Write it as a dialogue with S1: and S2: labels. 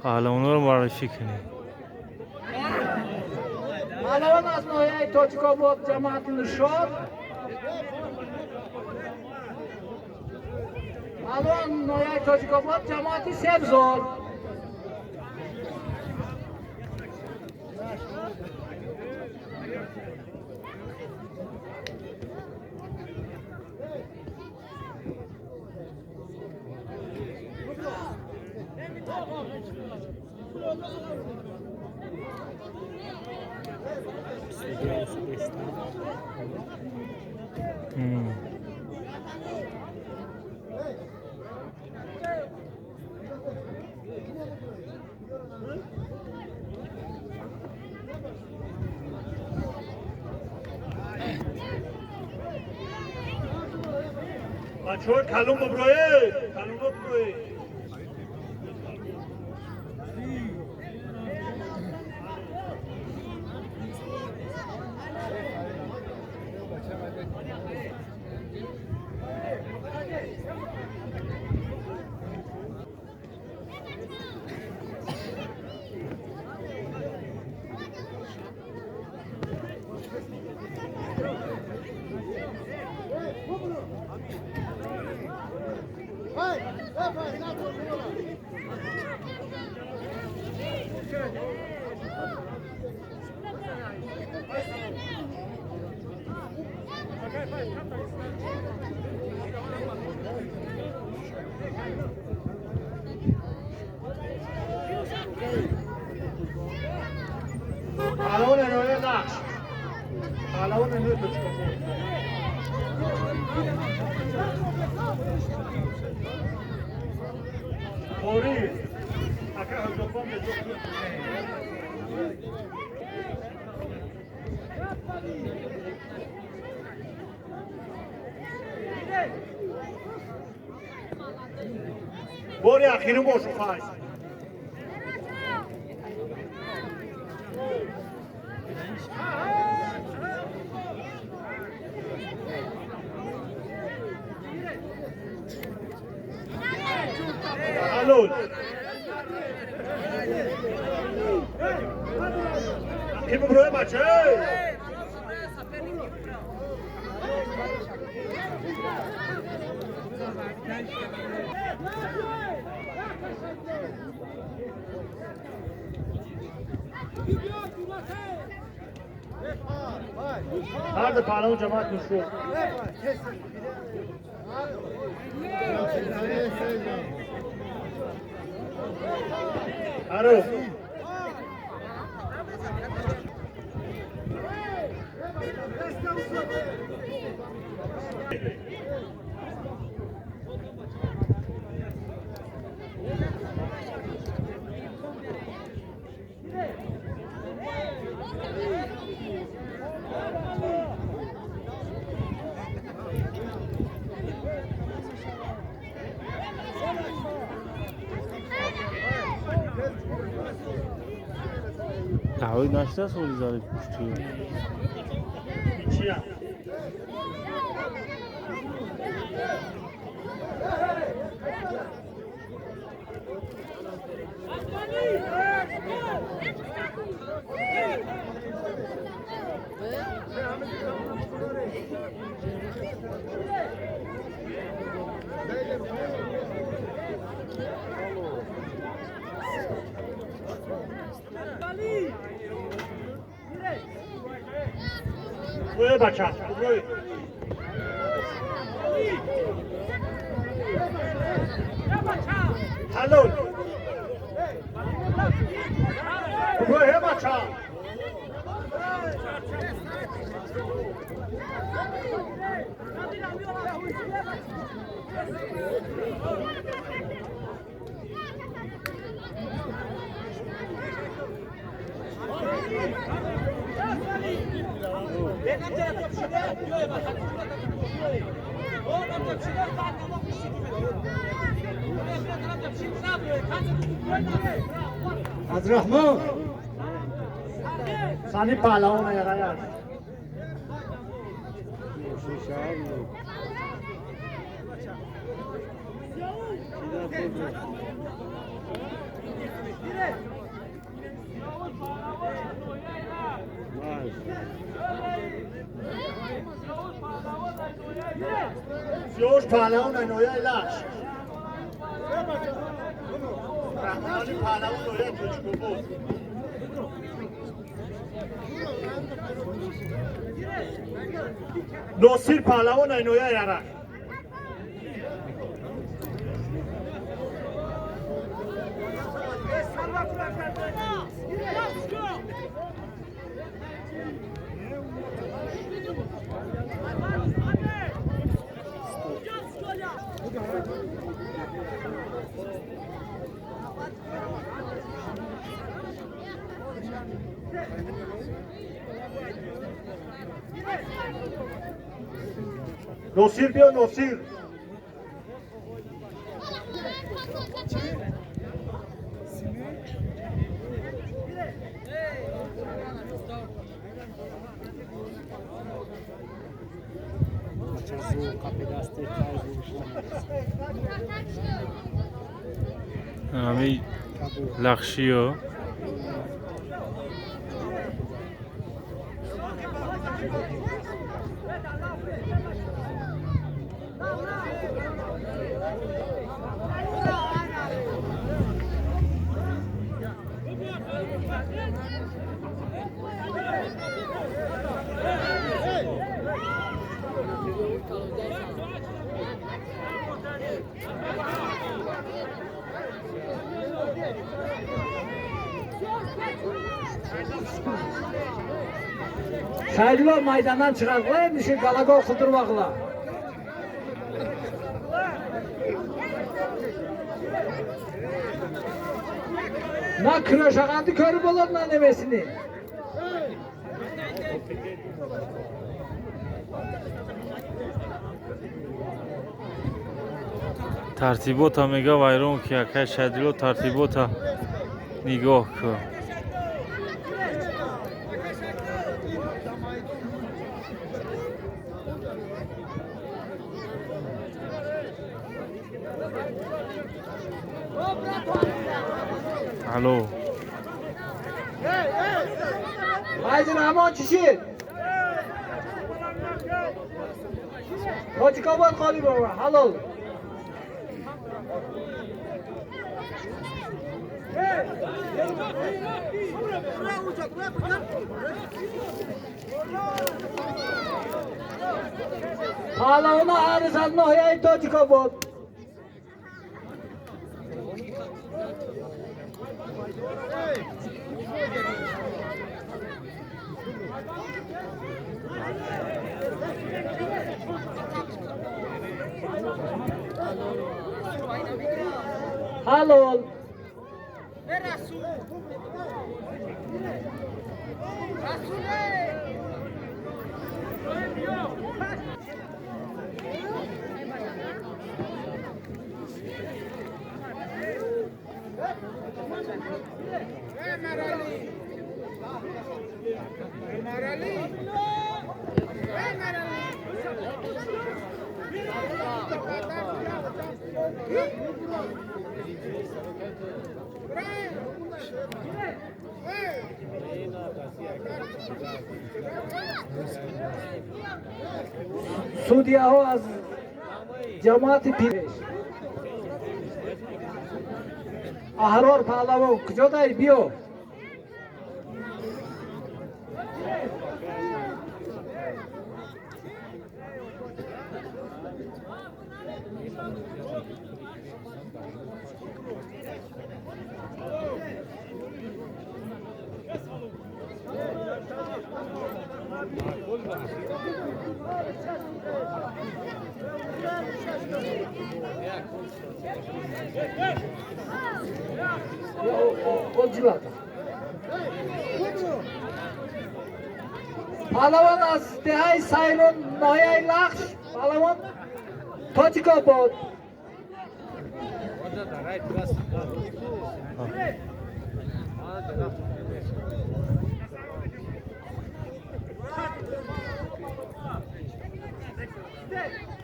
S1: پهلوانا رو معرفی کنی.
S2: پهلوان از ناحیه تاجیک‌آباد جماعت نشاط. پهلوان ناحیه تاجیک‌آباد جماعت سبزال.
S3: بچه‌ها کلوم ببروید کلوم ببروید پهلوان ارائه نقش پهلوان ارائه تاجیک‌آباد خوری اکه هجوفان به جفت بوری اخیری باشو خواهی حلول کی ببروه بچه هر ده پهلوان جماعت نشون آره
S1: تعویض نشده است ولی زاره پشتی
S3: چیه؟ بروی بچه بروی حلول بروی بچه از رحمان سانی پهلوان یقایش سیاوش پهلوان نویای لخش رحمانی پهلوان نویای توچکو ناصر پهلوان نویای عرق ناصر بیا ناصر
S1: همی لخشی ها
S2: Şəhidlər meydandan çıxardılar, düşün qalaqa oxudurmaqla. Na kürəşağandı körüb olur, na nevesini.
S1: ترتیبات ها میگه ویرون که که شدیلو ترتیبات ها نگاه که الو
S2: Haydi Rahman kişi. Koçikabat qalı baba, halal. Palavna arızan nohyay Koçikabat. Halol. Sudiye ها از جماعت پیرش احرار پهلوان کجا داری بیو پهلوان از دهه سیرون نایه لخش پهلوان تاچیکا بود
S3: Hey!